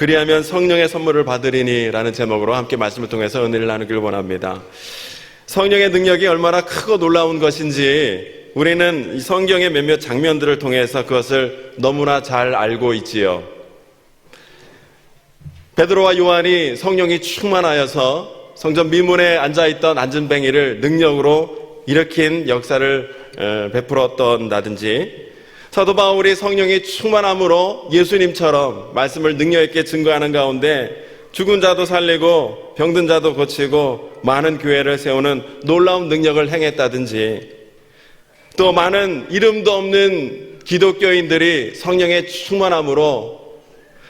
그리하면 성령의 선물을 받으리니 라는 제목으로 함께 말씀을 통해서 은혜를 나누길 원합니다. 성령의 능력이 얼마나 크고 놀라운 것인지 우리는 이 성경의 몇몇 장면들을 통해서 그것을 너무나 잘 알고 있지요. 베드로와 요한이 성령이 충만하여서 성전 미문에 앉아있던 안전뱅이를 능력으로 일으킨 역사를 베풀었던다든지, 사도 바울이 성령이 충만함으로 예수님처럼 말씀을 능력 있게 증거하는 가운데 죽은 자도 살리고 병든 자도 고치고 많은 교회를 세우는 놀라운 능력을 행했다든지, 또 많은 이름도 없는 기독교인들이 성령의 충만함으로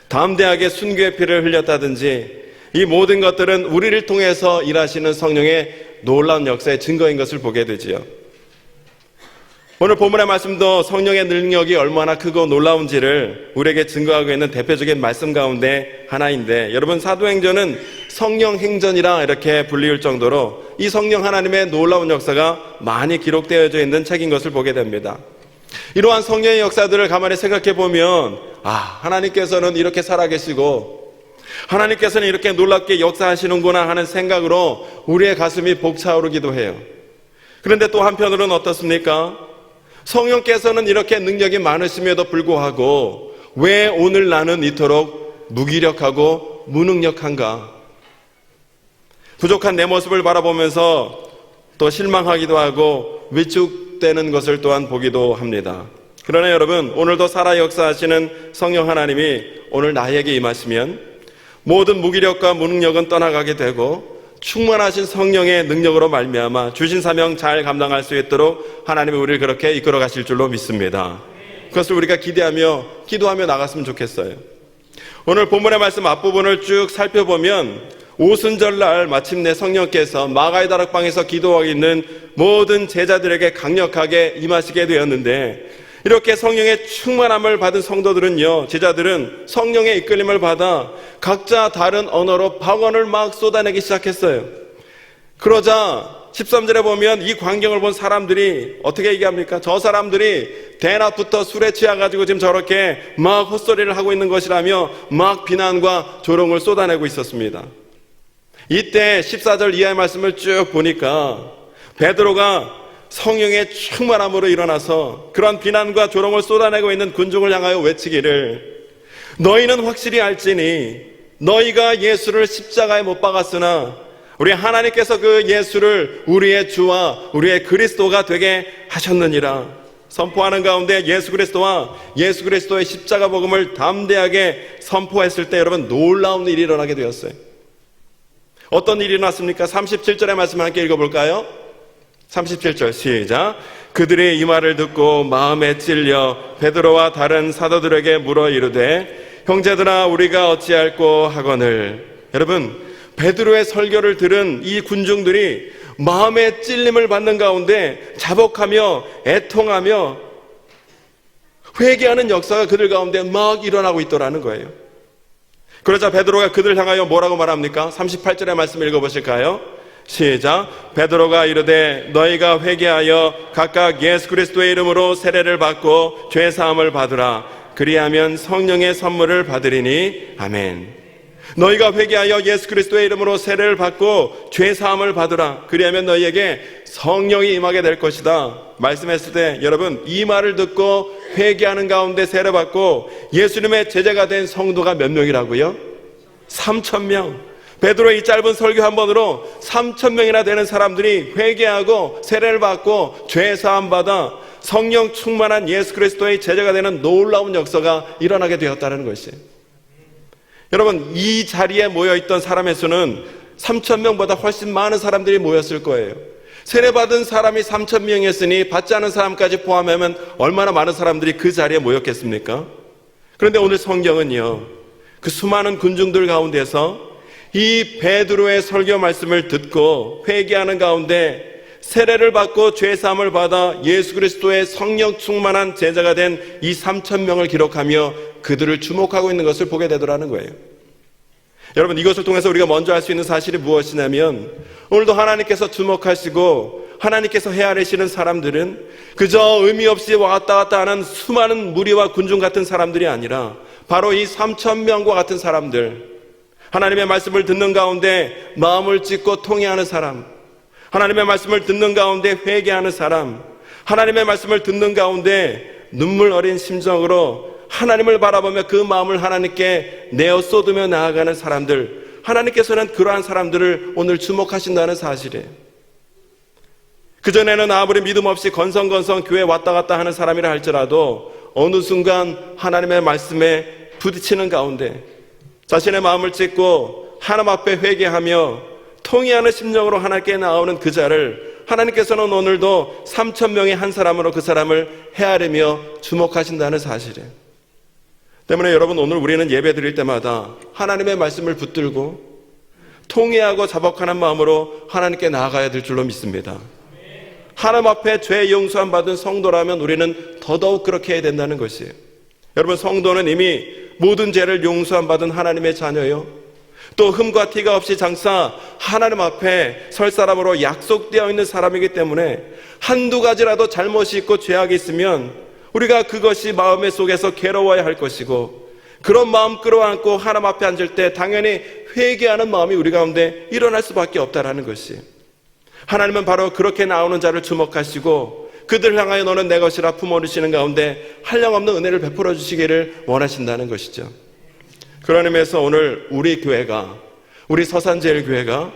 담대하게 순교의 피를 흘렸다든지, 이 모든 것들은 우리를 통해서 일하시는 성령의 놀라운 역사의 증거인 것을 보게 되지요. 오늘 본문의 말씀도 성령의 능력이 얼마나 크고 놀라운지를 우리에게 증거하고 있는 대표적인 말씀 가운데 하나인데, 여러분, 사도행전은 성령행전이라 이렇게 불리울 정도로 이 성령 하나님의 놀라운 역사가 많이 기록되어져 있는 책인 것을 보게 됩니다. 이러한 성령의 역사들을 가만히 생각해 보면, 하나님께서는 이렇게 살아계시고 하나님께서는 이렇게 놀랍게 역사하시는구나 하는 생각으로 우리의 가슴이 벅차오르기도 해요. 그런데 또 한편으로는 어떻습니까? 성령께서는 이렇게 능력이 많으심에도 불구하고 왜 오늘 나는 이토록 무기력하고 무능력한가? 부족한 내 모습을 바라보면서 또 실망하기도 하고 위축되는 것을 또한 보기도 합니다. 그러나 여러분, 오늘도 살아 역사하시는 성령 하나님이 오늘 나에게 임하시면 모든 무기력과 무능력은 떠나가게 되고 충만하신 성령의 능력으로 말미암아 주신 사명 잘 감당할 수 있도록 하나님이 우리를 그렇게 이끌어 가실 줄로 믿습니다. 그것을 우리가 기대하며 기도하며 나갔으면 좋겠어요. 오늘 본문의 말씀 앞부분을 쭉 살펴보면 오순절날 마침내 성령께서 마가의 다락방에서 기도하고 있는 모든 제자들에게 강력하게 임하시게 되었는데, 이렇게 성령의 충만함을 받은 성도들은요, 제자들은 성령의 이끌림을 받아 각자 다른 언어로 방언을 막 쏟아내기 시작했어요. 그러자 13절에 보면 이 광경을 본 사람들이 어떻게 얘기합니까? 저 사람들이 대낮부터 술에 취해가지고 지금 저렇게 막 헛소리를 하고 있는 것이라며 막 비난과 조롱을 쏟아내고 있었습니다. 이때 14절 이하의 말씀을 쭉 보니까 베드로가 성령의 충만함으로 일어나서 그런 비난과 조롱을 쏟아내고 있는 군중을 향하여 외치기를, 너희는 확실히 알지니 너희가 예수를 십자가에 못 박았으나 우리 하나님께서 그 예수를 우리의 주와 우리의 그리스도가 되게 하셨느니라. 선포하는 가운데 예수 그리스도와 예수 그리스도의 십자가 복음을 담대하게 선포했을 때 여러분, 놀라운 일이 일어나게 되었어요. 어떤 일이 일어났습니까? 37절의 말씀 함께 읽어볼까요? 37절 시작. 그들이 이 말을 듣고 마음에 찔려 베드로와 다른 사도들에게 물어 이르되, 형제들아 우리가 어찌할꼬 하거늘. 여러분, 베드로의 설교를 들은 이 군중들이 마음의 찔림을 받는 가운데 자복하며 애통하며 회개하는 역사가 그들 가운데 막 일어나고 있더라는 거예요. 그러자 베드로가 그들 향하여 뭐라고 말합니까? 38절의 말씀 읽어보실까요? 시작. 베드로가 이르되 너희가 회개하여 각각 예수 그리스도의 이름으로 세례를 받고 죄 사함을 받으라. 그리하면 성령의 선물을 받으리니. 아멘. 너희가 회개하여 예수 그리스도의 이름으로 세례를 받고 죄 사함을 받으라. 그리하면 너희에게 성령이 임하게 될 것이다 말씀했을 때, 여러분, 이 말을 듣고 회개하는 가운데 세례 받고 예수님의 제자가 된 성도가 몇 명이라고요? 3,000명. 베드로의 이 짧은 설교 한 번으로 3,000명이나 되는 사람들이 회개하고 세례를 받고 죄 사함 받아 성령 충만한 예수 그리스도의 제자가 되는 놀라운 역사가 일어나게 되었다는 것이에요. 여러분, 이 자리에 모여있던 사람의 수는 3,000명보다 훨씬 많은 사람들이 모였을 거예요. 세례받은 사람이 3,000명이었으니 받지 않은 사람까지 포함하면 얼마나 많은 사람들이 그 자리에 모였겠습니까? 그런데 오늘 성경은요, 그 수많은 군중들 가운데서 이 베드로의 설교 말씀을 듣고 회개하는 가운데 세례를 받고 죄사함을 받아 예수 그리스도의 성령 충만한 제자가 된 이 3,000명을 기록하며 그들을 주목하고 있는 것을 보게 되더라는 거예요. 여러분, 이것을 통해서 우리가 먼저 알 수 있는 사실이 무엇이냐면, 오늘도 하나님께서 주목하시고 하나님께서 헤아리시는 사람들은 그저 의미 없이 왔다 갔다 하는 수많은 무리와 군중 같은 사람들이 아니라 바로 이 3,000명과 같은 사람들, 하나님의 말씀을 듣는 가운데 마음을 찢고 통회하는 사람, 하나님의 말씀을 듣는 가운데 회개하는 사람, 하나님의 말씀을 듣는 가운데 눈물 어린 심정으로 하나님을 바라보며 그 마음을 하나님께 내어 쏟으며 나아가는 사람들, 하나님께서는 그러한 사람들을 오늘 주목하신다는 사실이에요. 그전에는 아무리 믿음 없이 건성건성 교회 왔다 갔다 하는 사람이라 할지라도 어느 순간 하나님의 말씀에 부딪히는 가운데 자신의 마음을 찢고 하나님 앞에 회개하며 통회하는 심령으로 하나님께 나오는 그 자를 하나님께서는 오늘도 3,000명의 한 사람으로 그 사람을 헤아리며 주목하신다는 사실이에요. 때문에 여러분, 오늘 우리는 예배 드릴 때마다 하나님의 말씀을 붙들고 통회하고 자복하는 마음으로 하나님께 나아가야 될 줄로 믿습니다. 하나님 앞에 죄 용서함 받은 성도라면 우리는 더더욱 그렇게 해야 된다는 것이에요. 여러분, 성도는 이미 모든 죄를 용서함 받은 하나님의 자녀요, 또 흠과 티가 없이 장차 하나님 앞에 설 사람으로 약속되어 있는 사람이기 때문에 한두 가지라도 잘못이 있고 죄악이 있으면 우리가 그것이 마음 속에서 괴로워야 할 것이고, 그런 마음 끌어안고 하나님 앞에 앉을 때 당연히 회개하는 마음이 우리 가운데 일어날 수밖에 없다라는 것이에요. 하나님은 바로 그렇게 나오는 자를 주목하시고 그들 향하여 너는 내 것이라 품어주시는 가운데 한량없는 은혜를 베풀어 주시기를 원하신다는 것이죠. 그런 의미에서 오늘 우리 교회가, 우리 서산제일교회가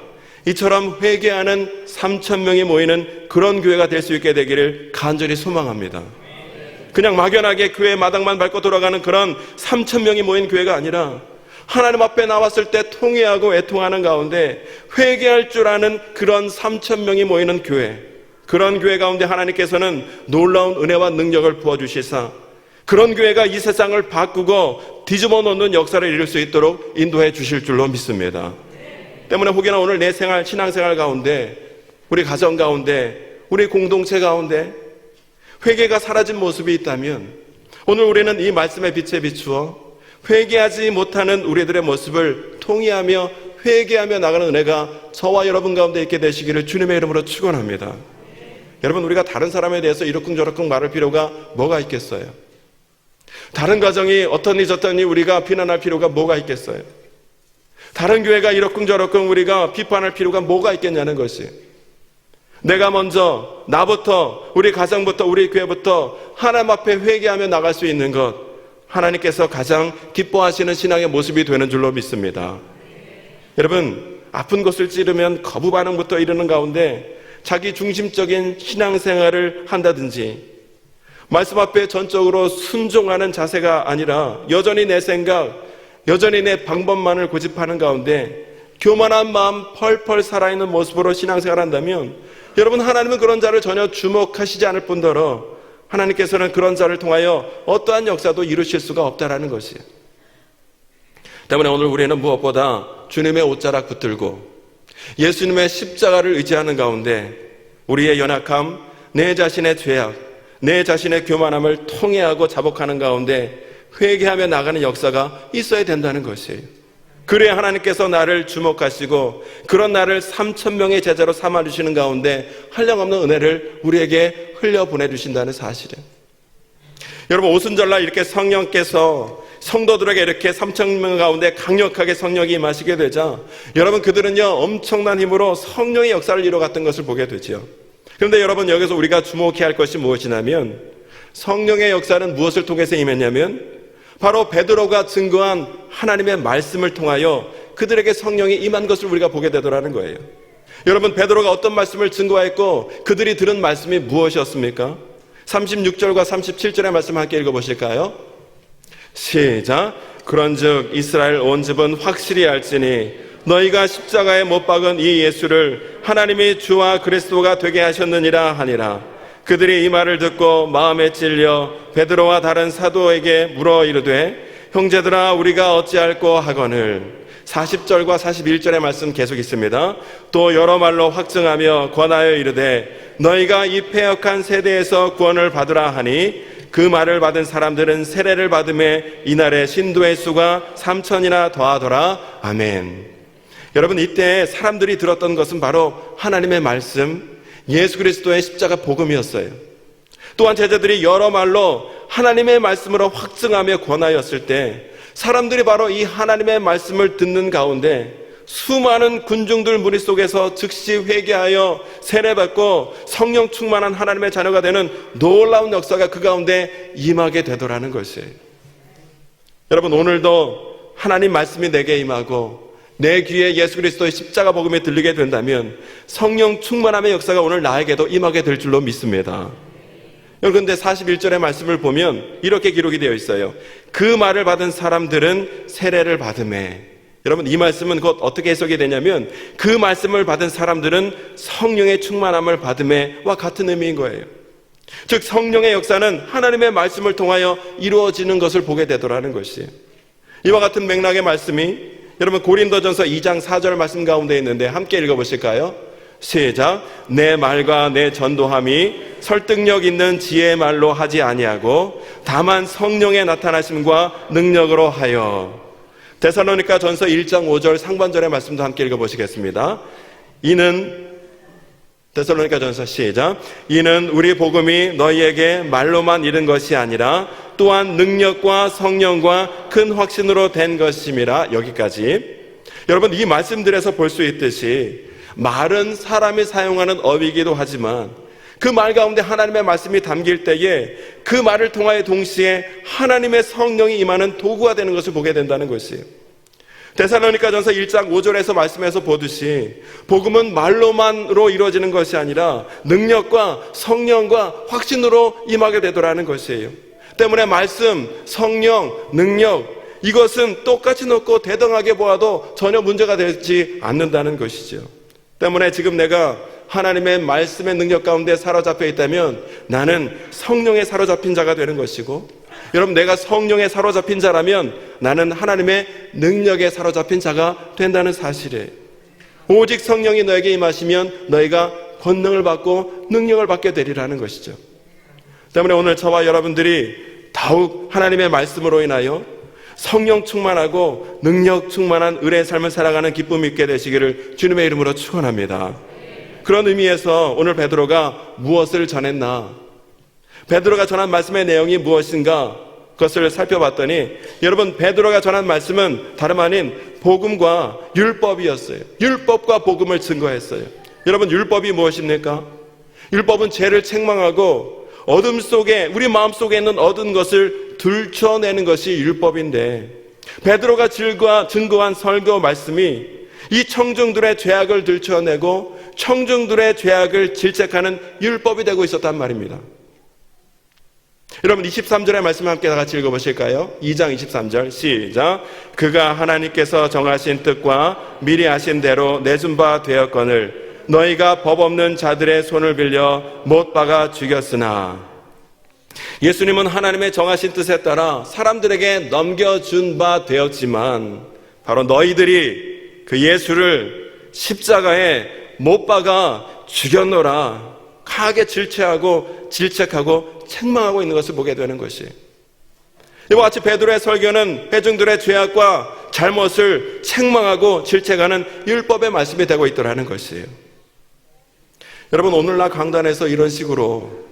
이처럼 회개하는 3,000명이 모이는 그런 교회가 될 수 있게 되기를 간절히 소망합니다. 그냥 막연하게 교회 마당만 밟고 돌아가는 그런 3,000명이 모인 교회가 아니라 하나님 앞에 나왔을 때 통회하고 애통하는 가운데 회개할 줄 아는 그런 3,000명이 모이는 교회, 그런 교회 가운데 하나님께서는 놀라운 은혜와 능력을 부어주시사 그런 교회가 이 세상을 바꾸고 뒤집어 놓는 역사를 이룰 수 있도록 인도해 주실 줄로 믿습니다. 때문에 혹여나 오늘 내 생활, 신앙생활 가운데, 우리 가정 가운데, 우리 공동체 가운데 회개가 사라진 모습이 있다면 오늘 우리는 이 말씀의 빛에 비추어 회개하지 못하는 우리들의 모습을 통회하며 회개하며 나가는 은혜가 저와 여러분 가운데 있게 되시기를 주님의 이름으로 축원합니다. 여러분, 우리가 다른 사람에 대해서 이러쿵저러쿵 말할 필요가 뭐가 있겠어요? 다른 가정이 어떠니 저떠니 우리가 비난할 필요가 뭐가 있겠어요? 다른 교회가 이러쿵저러쿵 우리가 비판할 필요가 뭐가 있겠냐는 것이, 내가 먼저, 나부터, 우리 가정부터, 우리 교회부터 하나님 앞에 회개하며 나갈 수 있는 것, 하나님께서 가장 기뻐하시는 신앙의 모습이 되는 줄로 믿습니다. 여러분, 아픈 것을 찌르면 거부 반응부터 이르는 가운데 자기 중심적인 신앙생활을 한다든지 말씀 앞에 전적으로 순종하는 자세가 아니라 여전히 내 생각, 여전히 내 방법만을 고집하는 가운데 교만한 마음 펄펄 살아있는 모습으로 신앙생활을 한다면 여러분, 하나님은 그런 자를 전혀 주목하시지 않을 뿐더러 하나님께서는 그런 자를 통하여 어떠한 역사도 이루실 수가 없다라는 것이에요. 때문에 오늘 우리는 무엇보다 주님의 옷자락 붙들고 예수님의 십자가를 의지하는 가운데 우리의 연약함, 내 자신의 죄악, 내 자신의 교만함을 통회하고 자복하는 가운데 회개하며 나가는 역사가 있어야 된다는 것이에요. 그래야 하나님께서 나를 주목하시고 그런 나를 3,000명의 제자로 삼아주시는 가운데 한량없는 은혜를 우리에게 흘려보내주신다는 사실이에요. 여러분, 오순절날 이렇게 성령께서 성도들에게 이렇게 3,000명 가운데 강력하게 성령이 임하시게 되자 여러분, 그들은요 엄청난 힘으로 성령의 역사를 이뤄갔던 것을 보게 되죠. 그런데 여러분, 여기서 우리가 주목해야 할 것이 무엇이냐면 성령의 역사는 무엇을 통해서 임했냐면 바로 베드로가 증거한 하나님의 말씀을 통하여 그들에게 성령이 임한 것을 우리가 보게 되더라는 거예요. 여러분, 베드로가 어떤 말씀을 증거했고 그들이 들은 말씀이 무엇이었습니까? 36절과 37절의 말씀 함께 읽어보실까요? 시작. 그런즉 이스라엘 온 집은 확실히 알지니 너희가 십자가에 못 박은 이 예수를 하나님이 주와 그리스도가 되게 하셨느니라 하니라. 그들이 이 말을 듣고 마음에 찔려 베드로와 다른 사도에게 물어 이르되 형제들아 우리가 어찌할꼬 하거늘. 40절과 41절의 말씀 계속 있습니다. 또 여러 말로 확증하며 권하여 이르되 너희가 이 패역한 세대에서 구원을 받으라 하니 그 말을 받은 사람들은 세례를 받음에 이날의 신도의 수가 3,000이나 더하더라. 아멘. 여러분, 이때 사람들이 들었던 것은 바로 하나님의 말씀, 예수 그리스도의 십자가 복음이었어요. 또한 제자들이 여러 말로 하나님의 말씀으로 확증하며 권하였을 때 사람들이 바로 이 하나님의 말씀을 듣는 가운데 수많은 군중들 무리 속에서 즉시 회개하여 세례받고 성령 충만한 하나님의 자녀가 되는 놀라운 역사가 그 가운데 임하게 되더라는 것이에요. 여러분, 오늘도 하나님 말씀이 내게 임하고 내 귀에 예수 그리스도의 십자가 복음이 들리게 된다면 성령 충만함의 역사가 오늘 나에게도 임하게 될 줄로 믿습니다. 그런데 41절의 말씀을 보면 이렇게 기록이 되어 있어요. 그 말을 받은 사람들은 세례를 받음에. 여러분, 이 말씀은 곧 어떻게 해석이 되냐면 그 말씀을 받은 사람들은 성령의 충만함을 받음에와 같은 의미인 거예요. 즉 성령의 역사는 하나님의 말씀을 통하여 이루어지는 것을 보게 되더라는 것이에요. 이와 같은 맥락의 말씀이 여러분 고린도전서 2장 4절 말씀 가운데 있는데 함께 읽어보실까요? 시작. 내 말과 내 전도함이 설득력 있는 지혜의 말로 하지 아니하고 다만 성령의 나타나심과 능력으로 하여. 데살로니가 전서 1장 5절 상반절의 말씀도 함께 읽어보시겠습니다. 데살로니가 전서 시작. 이는 우리 복음이 너희에게 말로만 이른 것이 아니라 또한 능력과 성령과 큰 확신으로 된 것임이라. 여기까지. 여러분, 이 말씀들에서 볼 수 있듯이 말은 사람이 사용하는 어휘이기도 하지만 그 말 가운데 하나님의 말씀이 담길 때에 그 말을 통하여 동시에 하나님의 성령이 임하는 도구가 되는 것을 보게 된다는 것이에요. 데살로니가전서 1장 5절에서 말씀해서 보듯이 복음은 말로만으로 이루어지는 것이 아니라 능력과 성령과 확신으로 임하게 되더라는 것이에요. 때문에 말씀, 성령, 능력 이것은 똑같이 놓고 대등하게 보아도 전혀 문제가 되지 않는다는 것이죠. 때문에 지금 내가 하나님의 말씀의 능력 가운데 사로잡혀 있다면 나는 성령에 사로잡힌 자가 되는 것이고, 여러분 내가 성령에 사로잡힌 자라면 나는 하나님의 능력에 사로잡힌 자가 된다는 사실이에요. 오직 성령이 너에게 임하시면 너희가 권능을 받고 능력을 받게 되리라는 것이죠. 때문에 오늘 저와 여러분들이 더욱 하나님의 말씀으로 인하여 성령 충만하고 능력 충만한 의의 삶을 살아가는 기쁨이 있게 되시기를 주님의 이름으로 축원합니다. 그런 의미에서 오늘 베드로가 무엇을 전했나, 베드로가 전한 말씀의 내용이 무엇인가 그것을 살펴봤더니, 여러분 베드로가 전한 말씀은 다름 아닌 복음과 율법이었어요. 율법과 복음을 증거했어요. 여러분 율법이 무엇입니까? 율법은 죄를 책망하고 어둠 속에, 우리 마음속에 있는 어두운 것을 들춰내는 것이 율법인데, 베드로가 증거한 설교 말씀이 이 청중들의 죄악을 들춰내고 청중들의 죄악을 질책하는 율법이 되고 있었단 말입니다. 여러분 23절의 말씀 함께 다 같이 읽어보실까요? 2장 23절 시작. 그가 하나님께서 정하신 뜻과 미리 하신 대로 내준 바 되었거늘 너희가 법 없는 자들의 손을 빌려 못 박아 죽였으나. 예수님은 하나님의 정하신 뜻에 따라 사람들에게 넘겨준 바 되었지만 바로 너희들이 그 예수를 십자가에 못 박아 죽였노라 강하게 질책하고 책망하고 있는 것을 보게 되는 것이에요. 이와 같이 베드로의 설교는 회중들의 죄악과 잘못을 책망하고 질책하는 율법의 말씀이 되고 있더라는 것이에요. 여러분 오늘날 강단에서 이런 식으로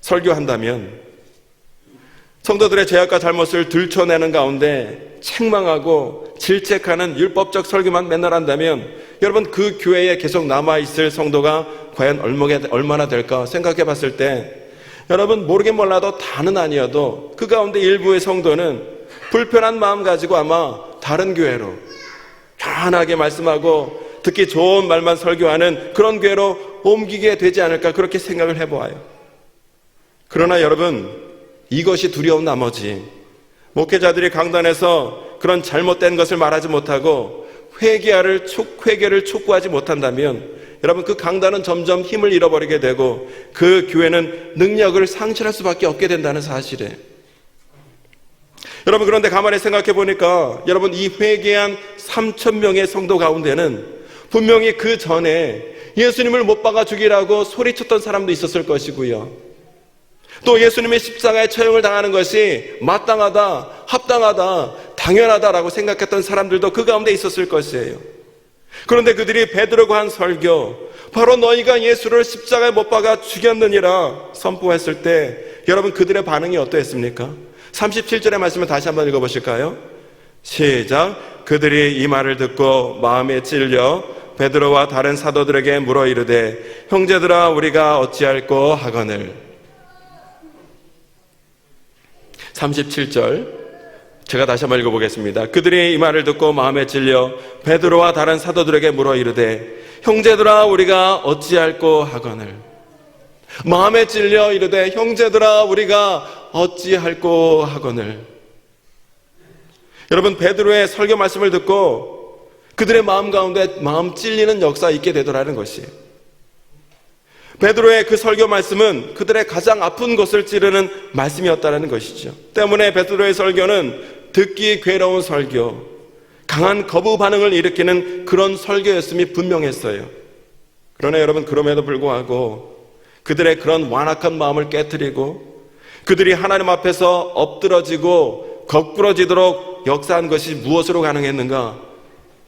설교한다면, 성도들의 죄악과 잘못을 들춰내는 가운데 책망하고 질책하는 율법적 설교만 맨날 한다면, 여러분 그 교회에 계속 남아있을 성도가 과연 얼마나 될까 생각해 봤을 때, 여러분 모르긴 몰라도 다는 아니어도 그 가운데 일부의 성도는 불편한 마음 가지고 아마 다른 교회로 편하게 말씀하고 듣기 좋은 말만 설교하는 그런 교회로 옮기게 되지 않을까, 그렇게 생각을 해보아요. 그러나 여러분 이것이 두려운 나머지 목회자들이 강단에서 그런 잘못된 것을 말하지 못하고 회개를 촉구하지 못한다면, 여러분 그 강단은 점점 힘을 잃어버리게 되고 그 교회는 능력을 상실할 수밖에 없게 된다는 사실이에요. 여러분 그런데 가만히 생각해 보니까, 여러분 이 회개한 3,000명의 성도 가운데는 분명히 그 전에 예수님을 못 박아 죽이라고 소리쳤던 사람도 있었을 것이고요, 또 예수님의 십자가에 처형을 당하는 것이 마땅하다, 합당하다, 당연하다라고 생각했던 사람들도 그 가운데 있었을 것이에요. 그런데 그들이 베드로가 한 설교, 바로 너희가 예수를 십자가에 못 박아 죽였느니라 선포했을 때, 여러분 그들의 반응이 어떠했습니까? 37절의 말씀을 다시 한번 읽어보실까요? 시작. 그들이 이 말을 듣고 마음에 찔려 베드로와 다른 사도들에게 물어 이르되 형제들아 우리가 어찌할꼬 하거늘. 37절 제가 다시 한번 읽어보겠습니다. 그들이 이 말을 듣고 마음에 찔려 베드로와 다른 사도들에게 물어 이르되 형제들아 우리가 어찌할꼬 하거늘. 마음에 찔려 이르되 형제들아 우리가 어찌할꼬 하거늘. 여러분, 베드로의 설교 말씀을 듣고 그들의 마음 가운데 마음 찔리는 역사가 있게 되더라는 것이에요. 베드로의 그 설교 말씀은 그들의 가장 아픈 것을 찌르는 말씀이었다는 것이죠. 때문에 베드로의 설교는 듣기 괴로운 설교, 강한 거부 반응을 일으키는 그런 설교였음이 분명했어요. 그러나 여러분, 그럼에도 불구하고 그들의 그런 완악한 마음을 깨트리고 그들이 하나님 앞에서 엎드러지고 거꾸러지도록 역사한 것이 무엇으로 가능했는가?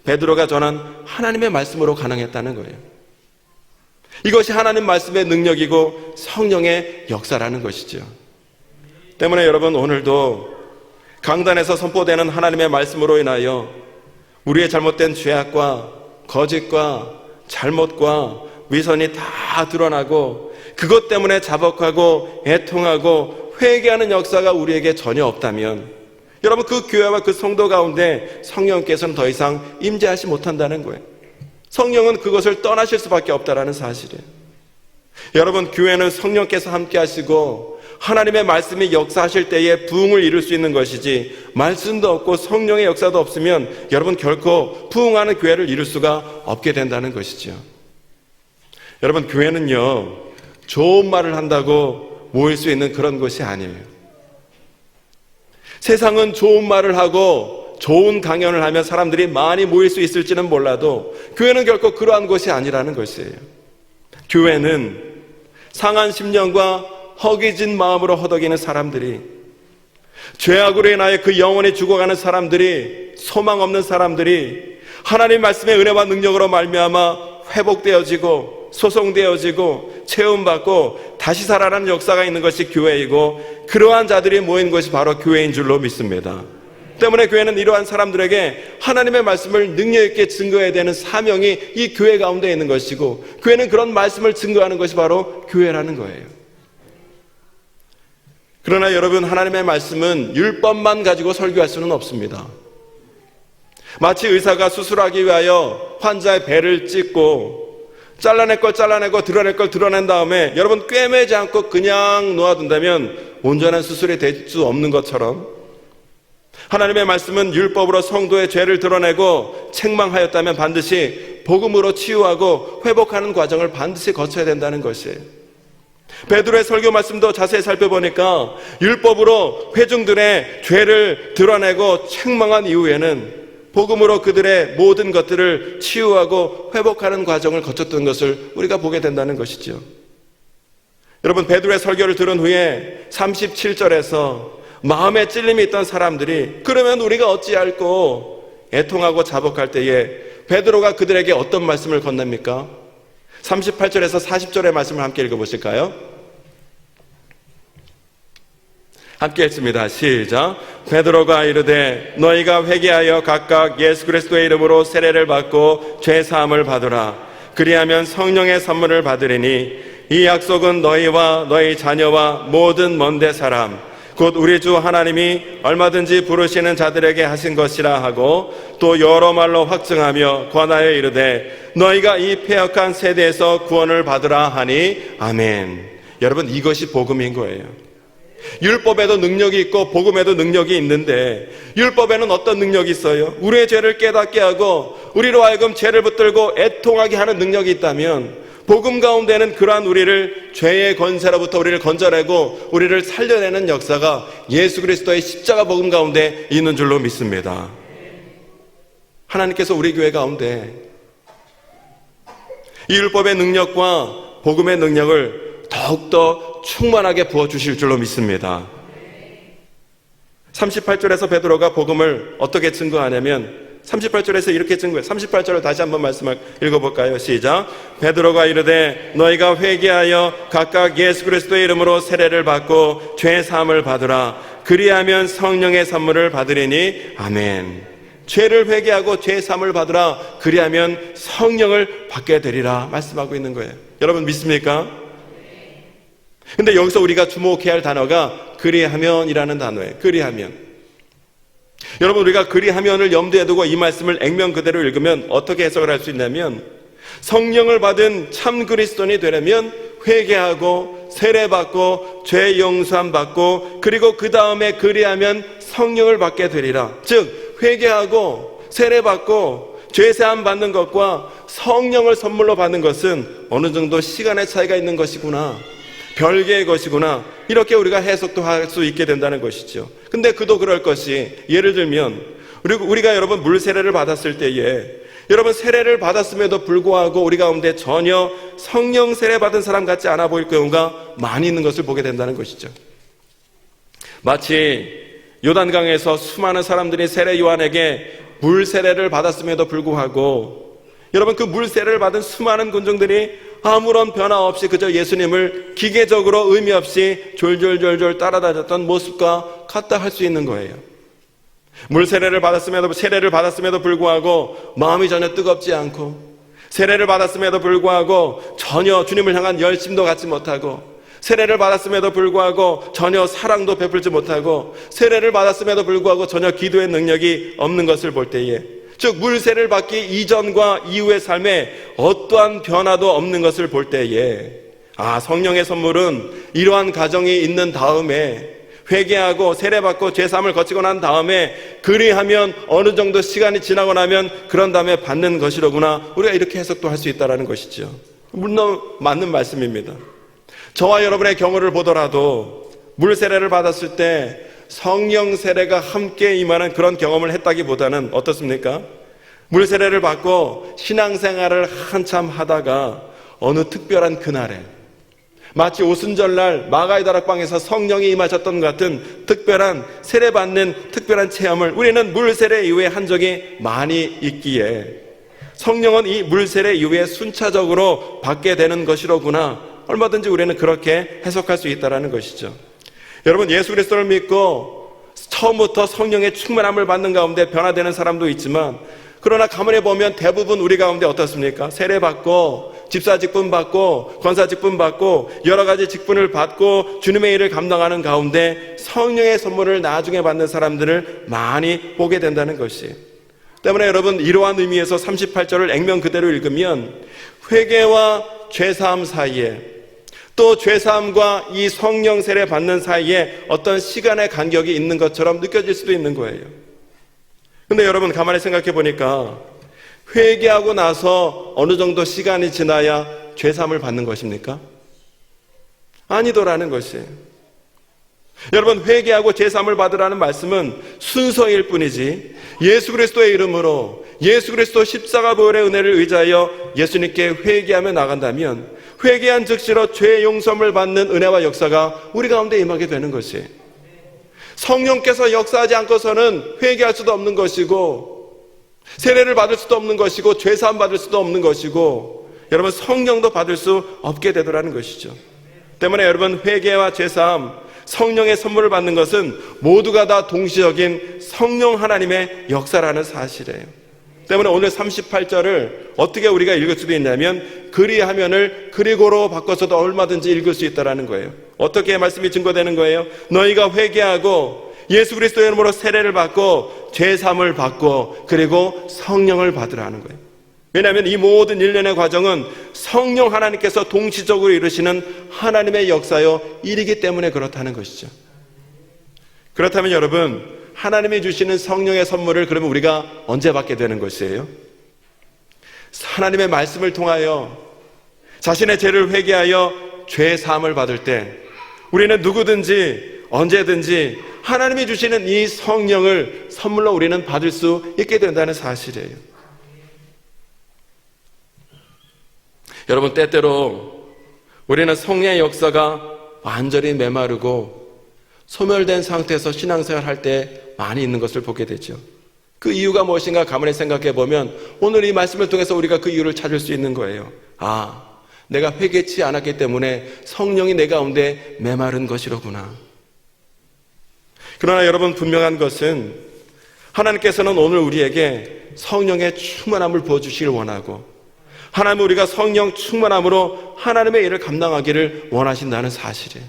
베드로가 전한 하나님의 말씀으로 가능했다는 거예요. 이것이 하나님 말씀의 능력이고 성령의 역사라는 것이죠. 때문에 여러분, 오늘도 강단에서 선포되는 하나님의 말씀으로 인하여 우리의 잘못된 죄악과 거짓과 잘못과 위선이 다 드러나고 그것 때문에 자복하고 애통하고 회개하는 역사가 우리에게 전혀 없다면 여러분, 그 교회와 그 성도 가운데 성령께서는 더 이상 임재하지 못한다는 거예요. 성령은 그것을 떠나실 수밖에 없다는 사실이에요. 여러분, 교회는 성령께서 함께 하시고 하나님의 말씀이 역사하실 때에 부흥을 이룰 수 있는 것이지, 말씀도 없고 성령의 역사도 없으면 여러분 결코 부흥하는 교회를 이룰 수가 없게 된다는 것이죠. 여러분, 교회는요 좋은 말을 한다고 모일 수 있는 그런 곳이 아니에요. 세상은 좋은 말을 하고 좋은 강연을 하면 사람들이 많이 모일 수 있을지는 몰라도 교회는 결코 그러한 것이 아니라는 것이에요. 교회는 상한 심령과 허기진 마음으로 허덕이는 사람들이, 죄악으로 인하여 그 영혼이 죽어가는 사람들이, 소망 없는 사람들이 하나님 말씀의 은혜와 능력으로 말미암아 회복되어지고 소송되어지고 체험받고 다시 살아나는 역사가 있는 것이 교회이고, 그러한 자들이 모인 것이 바로 교회인 줄로 믿습니다. 때문에 교회는 이러한 사람들에게 하나님의 말씀을 능력 있게 증거해야 되는 사명이 이 교회 가운데 있는 것이고, 교회는 그런 말씀을 증거하는 것이 바로 교회라는 거예요. 그러나 여러분, 하나님의 말씀은 율법만 가지고 설교할 수는 없습니다. 마치 의사가 수술하기 위하여 환자의 배를 찢고 잘라낼 걸 잘라내고 드러낼 걸 드러낸 다음에 여러분 꿰매지 않고 그냥 놓아둔다면 온전한 수술이 될 수 없는 것처럼, 하나님의 말씀은 율법으로 성도의 죄를 드러내고 책망하였다면 반드시 복음으로 치유하고 회복하는 과정을 반드시 거쳐야 된다는 것이에요. 베드로의 설교 말씀도 자세히 살펴보니까 율법으로 회중들의 죄를 드러내고 책망한 이후에는 복음으로 그들의 모든 것들을 치유하고 회복하는 과정을 거쳤던 것을 우리가 보게 된다는 것이죠. 여러분, 베드로의 설교를 들은 후에 37절에서 마음에 찔림이 있던 사람들이 그러면 우리가 어찌할꼬 애통하고 자복할 때에 베드로가 그들에게 어떤 말씀을 건넵니까? 38절에서 40절의 말씀을 함께 읽어보실까요? 함께 읽습니다. 시작. 베드로가 이르되 너희가 회개하여 각각 예수 그리스도의 이름으로 세례를 받고 죄 사함을 받으라. 그리하면 성령의 선물을 받으리니 이 약속은 너희와 너희 자녀와 모든 먼데 사람 곧 우리 주 하나님이 얼마든지 부르시는 자들에게 하신 것이라 하고, 또 여러 말로 확증하며 권하여 이르되 너희가 이 패역한 세대에서 구원을 받으라 하니 아멘. 여러분, 이것이 복음인 거예요. 율법에도 능력이 있고 복음에도 능력이 있는데, 율법에는 어떤 능력이 있어요? 우리의 죄를 깨닫게 하고 우리로 하여금 죄를 붙들고 애통하게 하는 능력이 있다면, 복음 가운데는 그러한 우리를 죄의 권세로부터 우리를 건져내고 우리를 살려내는 역사가 예수 그리스도의 십자가 복음 가운데 있는 줄로 믿습니다. 하나님께서 우리 교회 가운데 이 율법의 능력과 복음의 능력을 더욱더 충만하게 부어주실 줄로 믿습니다. 38절에서 베드로가 복음을 어떻게 증거하냐면 38절에서 이렇게 증거해요. 38절을 다시 한번 읽어볼까요? 시작. 베드로가 이르되 너희가 회개하여 각각 예수 그리스도의 이름으로 세례를 받고 죄 사함을 받으라. 그리하면 성령의 선물을 받으리니 아멘. 죄를 회개하고 죄 사함을 받으라. 그리하면 성령을 받게 되리라 말씀하고 있는 거예요. 여러분 믿습니까? 근데 여기서 우리가 주목해야 할 단어가 그리하면이라는 단어예요. 그리하면. 여러분 우리가 그리하면을 염두에 두고 이 말씀을 액면 그대로 읽으면 어떻게 해석을 할 수 있냐면, 성령을 받은 참 그리스도인이 되려면 회개하고 세례받고 죄 용서함 받고, 그리고 그 다음에 그리하면 성령을 받게 되리라. 즉 회개하고 세례받고 죄 사함 받는 것과 성령을 선물로 받는 것은 어느 정도 시간의 차이가 있는 것이구나, 별개의 것이구나, 이렇게 우리가 해석도 할 수 있게 된다는 것이죠. 근데 그도 그럴 것이, 예를 들면 우리가 여러분 물 세례를 받았을 때에, 여러분 세례를 받았음에도 불구하고 우리 가운데 전혀 성령 세례 받은 사람 같지 않아 보일 경우가 많이 있는 것을 보게 된다는 것이죠. 마치 요단강에서 수많은 사람들이 세례 요한에게 물 세례를 받았음에도 불구하고, 여러분 그 물 세례를 받은 수많은 군중들이 아무런 변화 없이 그저 예수님을 기계적으로 의미 없이 졸졸졸졸 따라다녔던 모습과 같다 할 수 있는 거예요. 물 세례를 받았음에도 불구하고 마음이 전혀 뜨겁지 않고, 세례를 받았음에도 불구하고 전혀 주님을 향한 열심도 갖지 못하고, 세례를 받았음에도 불구하고 전혀 사랑도 베풀지 못하고, 세례를 받았음에도 불구하고 전혀 기도의 능력이 없는 것을 볼 때에, 즉 물 세례를 받기 이전과 이후의 삶에 어떠한 변화도 없는 것을 볼 때에, 성령의 선물은 이러한 가정이 있는 다음에 회개하고 세례받고 죄사함을 거치고 난 다음에, 그리하면 어느 정도 시간이 지나고 나면 그런 다음에 받는 것이로구나, 우리가 이렇게 해석도 할 수 있다는 것이죠. 물론 맞는 말씀입니다. 저와 여러분의 경우를 보더라도 물 세례를 받았을 때 성령 세례가 함께 임하는 그런 경험을 했다기보다는 어떻습니까? 물 세례를 받고 신앙생활을 한참 하다가 어느 특별한 그날에, 마치 오순절날 마가의 다락방에서 성령이 임하셨던 것 같은 특별한 세례받는 특별한 체험을 우리는 물 세례 이후에 한 적이 많이 있기에, 성령은 이 물 세례 이후에 순차적으로 받게 되는 것이로구나, 얼마든지 우리는 그렇게 해석할 수 있다는 것이죠. 여러분 예수 그리스도를 믿고 처음부터 성령의 충만함을 받는 가운데 변화되는 사람도 있지만, 그러나 가만히 보면 대부분 우리 가운데 어떻습니까? 세례받고 집사 직분 받고 권사 직분 받고 여러 가지 직분을 받고 주님의 일을 감당하는 가운데 성령의 선물을 나중에 받는 사람들을 많이 보게 된다는 것이, 때문에 여러분 이러한 의미에서 38절을 액면 그대로 읽으면 회개와 죄사함 사이에, 또 죄사함과 이 성령 세례 받는 사이에 어떤 시간의 간격이 있는 것처럼 느껴질 수도 있는 거예요. 근데 여러분 가만히 생각해 보니까 회개하고 나서 어느 정도 시간이 지나야 죄사함을 받는 것입니까? 아니더라는 것이에요. 여러분 회개하고 죄사함을 받으라는 말씀은 순서일 뿐이지, 예수 그리스도의 이름으로 예수 그리스도 십자가 보혈의 은혜를 의지하여 예수님께 회개하며 나간다면, 회개한 즉시로 죄 용서를 받는 은혜와 역사가 우리 가운데 임하게 되는 것이에요. 성령께서 역사하지 않고서는 회개할 수도 없는 것이고, 세례를 받을 수도 없는 것이고, 죄사함 받을 수도 없는 것이고, 여러분 성령도 받을 수 없게 되더라는 것이죠. 때문에 여러분 회개와 죄사함, 성령의 선물을 받는 것은 모두가 다 동시적인 성령 하나님의 역사라는 사실이에요. 때문에 오늘 38절을 어떻게 우리가 읽을 수도 있냐면, 그리하면을 그리고로 바꿔서도 얼마든지 읽을 수 있다는 거예요. 어떻게 말씀이 증거되는 거예요? 너희가 회개하고 예수 그리스도의 이름으로 세례를 받고 죄사함을 받고 그리고 성령을 받으라는 거예요. 왜냐하면 이 모든 일련의 과정은 성령 하나님께서 동시적으로 이루시는 하나님의 역사요 일이기 때문에 그렇다는 것이죠. 그렇다면 여러분, 하나님이 주시는 성령의 선물을 그러면 우리가 언제 받게 되는 것이에요? 하나님의 말씀을 통하여 자신의 죄를 회개하여 죄 사함을 받을 때, 우리는 누구든지 언제든지 하나님이 주시는 이 성령을 선물로 우리는 받을 수 있게 된다는 사실이에요. 여러분 때때로 우리는 성령의 역사가 완전히 메마르고 소멸된 상태에서 신앙생활 할 때 많이 있는 것을 보게 되죠. 그 이유가 무엇인가 가만히 생각해 보면 오늘 이 말씀을 통해서 우리가 그 이유를 찾을 수 있는 거예요. 내가 회개치 않았기 때문에 성령이 내 가운데 메마른 것이로구나. 그러나 여러분 분명한 것은 하나님께서는 오늘 우리에게 성령의 충만함을 부어주시길 원하고, 하나님은 우리가 성령 충만함으로 하나님의 일을 감당하기를 원하신다는 사실이에요.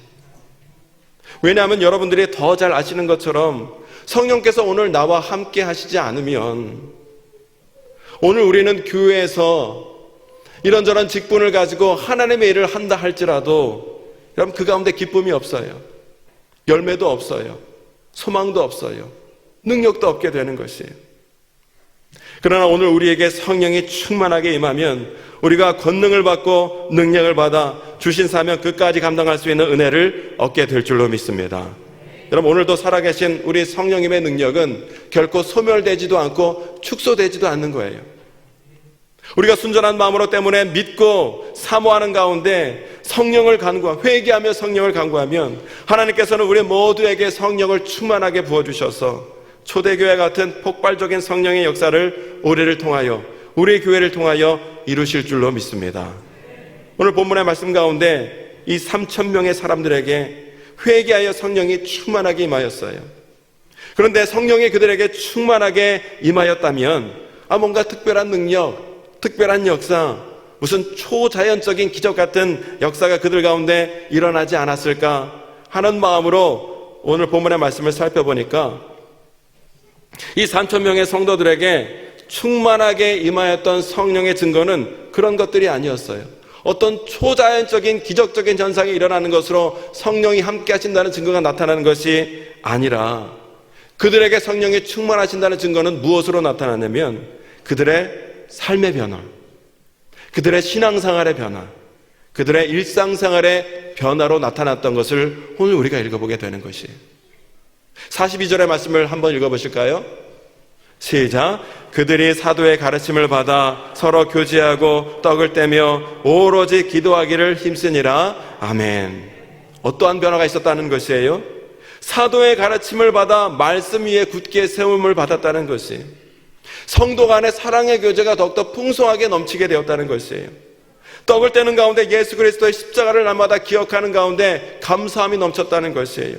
왜냐하면 여러분들이 더 잘 아시는 것처럼 성령께서 오늘 나와 함께 하시지 않으면, 오늘 우리는 교회에서 이런저런 직분을 가지고 하나님의 일을 한다 할지라도 여러분 그 가운데 기쁨이 없어요. 열매도 없어요. 소망도 없어요. 능력도 없게 되는 것이에요. 그러나 오늘 우리에게 성령이 충만하게 임하면 우리가 권능을 받고 능력을 받아 주신 사명 끝까지 감당할 수 있는 은혜를 얻게 될 줄로 믿습니다. 여러분, 오늘도 살아계신 우리 성령님의 능력은 결코 소멸되지도 않고 축소되지도 않는 거예요. 우리가 순전한 마음으로 때문에 믿고 사모하는 가운데 성령을 간구하며 회개하며 성령을 간구하면 하나님께서는 우리 모두에게 성령을 충만하게 부어주셔서 초대교회 같은 폭발적인 성령의 역사를 우리를 통하여, 우리 교회를 통하여 이루실 줄로 믿습니다. 오늘 본문의 말씀 가운데 이 3,000명의 사람들에게 회개하여 성령이 충만하게 임하였어요. 그런데 성령이 그들에게 충만하게 임하였다면 뭔가 특별한 능력, 특별한 역사, 무슨 초자연적인 기적 같은 역사가 그들 가운데 일어나지 않았을까 하는 마음으로 오늘 본문의 말씀을 살펴보니까 이 3,000명의 성도들에게 충만하게 임하였던 성령의 증거는 그런 것들이 아니었어요. 어떤 초자연적인 기적적인 현상이 일어나는 것으로 성령이 함께 하신다는 증거가 나타나는 것이 아니라, 그들에게 성령이 충만하신다는 증거는 무엇으로 나타나냐면 그들의 삶의 변화, 그들의 신앙생활의 변화, 그들의 일상생활의 변화로 나타났던 것을 오늘 우리가 읽어보게 되는 것이에요. 42절의 말씀을 한번 읽어보실까요? 시작. 그들이 사도의 가르침을 받아 서로 교제하고 떡을 떼며 오로지 기도하기를 힘쓰니라. 아멘. 어떠한 변화가 있었다는 것이에요? 사도의 가르침을 받아 말씀 위에 굳게 세움을 받았다는 것이, 성도 간의 사랑의 교제가 더욱더 풍성하게 넘치게 되었다는 것이에요. 떡을 떼는 가운데 예수 그리스도의 십자가를 날마다 기억하는 가운데 감사함이 넘쳤다는 것이에요.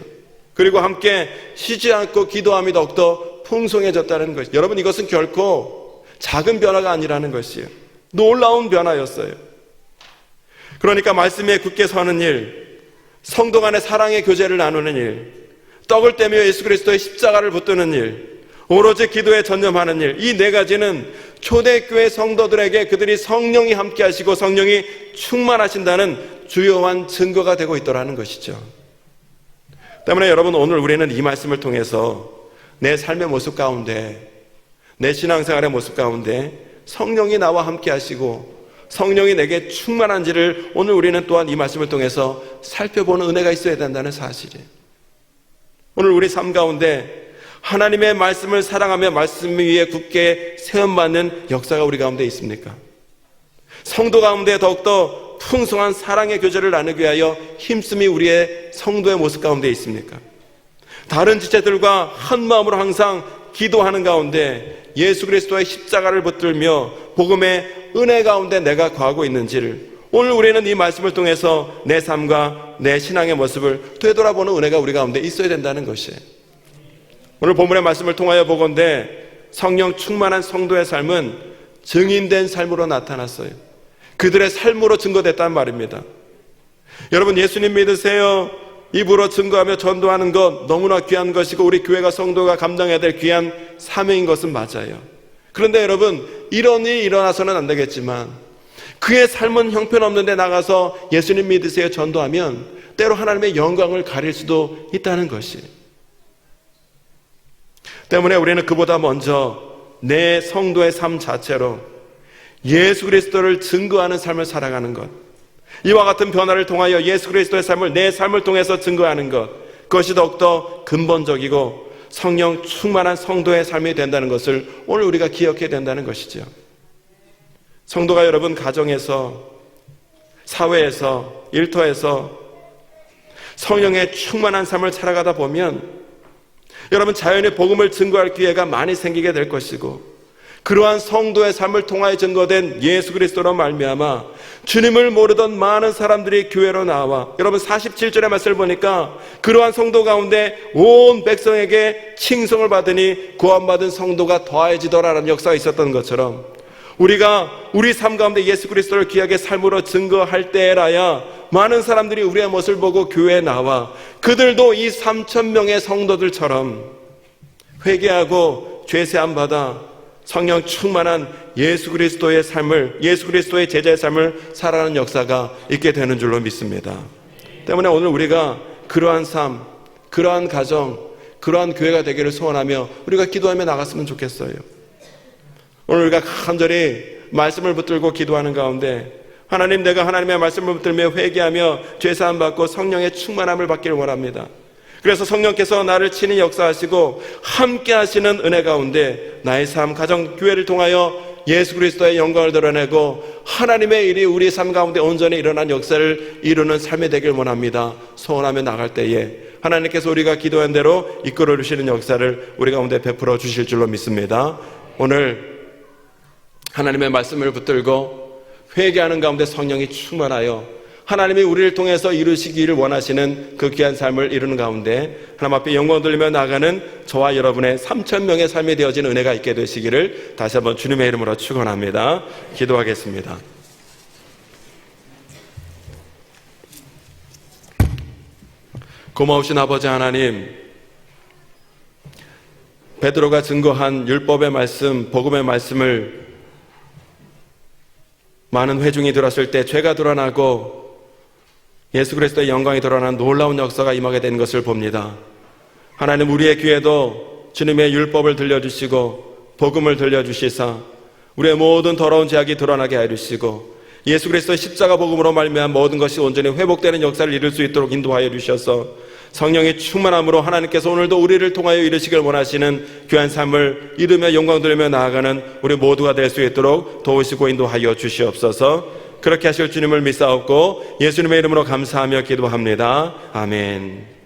그리고 함께 쉬지 않고 기도함이 더욱더 풍성해졌다는 것이에요. 여러분, 이것은 결코 작은 변화가 아니라는 것이에요. 놀라운 변화였어요. 그러니까 말씀 위에 굳게 서는 일, 성도 간의 사랑의 교제를 나누는 일, 떡을 떼며 예수 그리스도의 십자가를 붙드는 일, 오로지 기도에 전념하는 일, 이 네 가지는 초대교회 성도들에게 그들이 성령이 함께 하시고 성령이 충만하신다는 주요한 증거가 되고 있더라는 것이죠. 때문에 여러분, 오늘 우리는 이 말씀을 통해서 내 삶의 모습 가운데, 내 신앙생활의 모습 가운데 성령이 나와 함께 하시고 성령이 내게 충만한지를 오늘 우리는 또한 이 말씀을 통해서 살펴보는 은혜가 있어야 된다는 사실이에요. 오늘 우리 삶 가운데 하나님의 말씀을 사랑하며 말씀 위에 굳게 세움받는 역사가 우리 가운데 있습니까? 성도 가운데 더욱더 풍성한 사랑의 교제를 나누기 위하여 힘쓰이 우리의 성도의 모습 가운데 있습니까? 다른 지체들과 한 마음으로 항상 기도하는 가운데 예수 그리스도의 십자가를 붙들며 복음의 은혜 가운데 내가 거하고 있는지를 오늘 우리는 이 말씀을 통해서 내 삶과 내 신앙의 모습을 되돌아보는 은혜가 우리 가운데 있어야 된다는 것이에요. 오늘 본문의 말씀을 통하여 보건대 성령 충만한 성도의 삶은 증인된 삶으로 나타났어요. 그들의 삶으로 증거됐단 말입니다. 여러분, 예수님 믿으세요. 입으로 증거하며 전도하는 것 너무나 귀한 것이고 우리 교회가 성도가 감당해야 될 귀한 사명인 것은 맞아요. 그런데 여러분, 이런 일이 일어나서는 안 되겠지만 그의 삶은 형편없는데 나가서 예수님 믿으세요 전도하면 때로 하나님의 영광을 가릴 수도 있다는 것이, 때문에 우리는 그보다 먼저 내 성도의 삶 자체로 예수 그리스도를 증거하는 삶을 살아가는 것, 이와 같은 변화를 통하여 예수 그리스도의 삶을 내 삶을 통해서 증거하는 것, 그것이 더욱더 근본적이고 성령 충만한 성도의 삶이 된다는 것을 오늘 우리가 기억해야 된다는 것이죠. 성도가 여러분 가정에서, 사회에서, 일터에서 성령의 충만한 삶을 살아가다 보면 여러분 자연히 복음을 증거할 기회가 많이 생기게 될 것이고 그러한 성도의 삶을 통하여 증거된 예수 그리스도로 말미암아 주님을 모르던 많은 사람들이 교회로 나와, 여러분 47절의 말씀을 보니까 그러한 성도 가운데 온 백성에게 칭송을 받으니 구원받은 성도가 더해지더라라는 역사가 있었던 것처럼, 우리가 우리 삶 가운데 예수 그리스도를 귀하게 삶으로 증거할 때라야 많은 사람들이 우리의 모습을 보고 교회에 나와 그들도 이 3,000명의 성도들처럼 회개하고 죄사함 받아 성령 충만한 예수 그리스도의 삶을, 예수 그리스도의 제자의 삶을 살아가는 역사가 있게 되는 줄로 믿습니다. 때문에 오늘 우리가 그러한 삶, 그러한 가정, 그러한 교회가 되기를 소원하며 우리가 기도하며 나갔으면 좋겠어요. 오늘 우리가 간절히 말씀을 붙들고 기도하는 가운데 하나님, 내가 하나님의 말씀을 붙들며 회개하며 죄사함 받고 성령의 충만함을 받기를 원합니다. 그래서 성령께서 나를 친히 역사하시고 함께 하시는 은혜 가운데 나의 삶, 가정, 교회를 통하여 예수 그리스도의 영광을 드러내고 하나님의 일이 우리 삶 가운데 온전히 일어난 역사를 이루는 삶이 되길 원합니다. 소원하며 나갈 때에 하나님께서 우리가 기도한 대로 이끌어 주시는 역사를 우리 가운데 베풀어 주실 줄로 믿습니다. 오늘 하나님의 말씀을 붙들고 회개하는 가운데 성령이 충만하여 하나님이 우리를 통해서 이루시기를 원하시는 그 귀한 삶을 이루는 가운데 하나님 앞에 영광 돌리며 나가는 저와 여러분의 3,000명의 삶이 되어진 은혜가 있게 되시기를 다시 한번 주님의 이름으로 축원합니다. 기도하겠습니다. 고마우신 아버지 하나님, 베드로가 증거한 율법의 말씀, 복음의 말씀을 많은 회중이 들었을 때 죄가 드러나고 예수 그리스도의 영광이 드러난 놀라운 역사가 임하게 된 것을 봅니다. 하나님, 우리의 귀에도 주님의 율법을 들려주시고 복음을 들려주시사 우리의 모든 더러운 죄악이 드러나게 하여 주시고 예수 그리스도의 십자가 복음으로 말미암아 모든 것이 온전히 회복되는 역사를 이룰 수 있도록 인도하여 주셔서 성령의 충만함으로 하나님께서 오늘도 우리를 통하여 이루시길 원하시는 귀한 삶을 이루며 영광 돌리며 나아가는 우리 모두가 될 수 있도록 도우시고 인도하여 주시옵소서. 그렇게 하실 주님을 믿사옵고 예수님의 이름으로 감사하며 기도합니다. 아멘.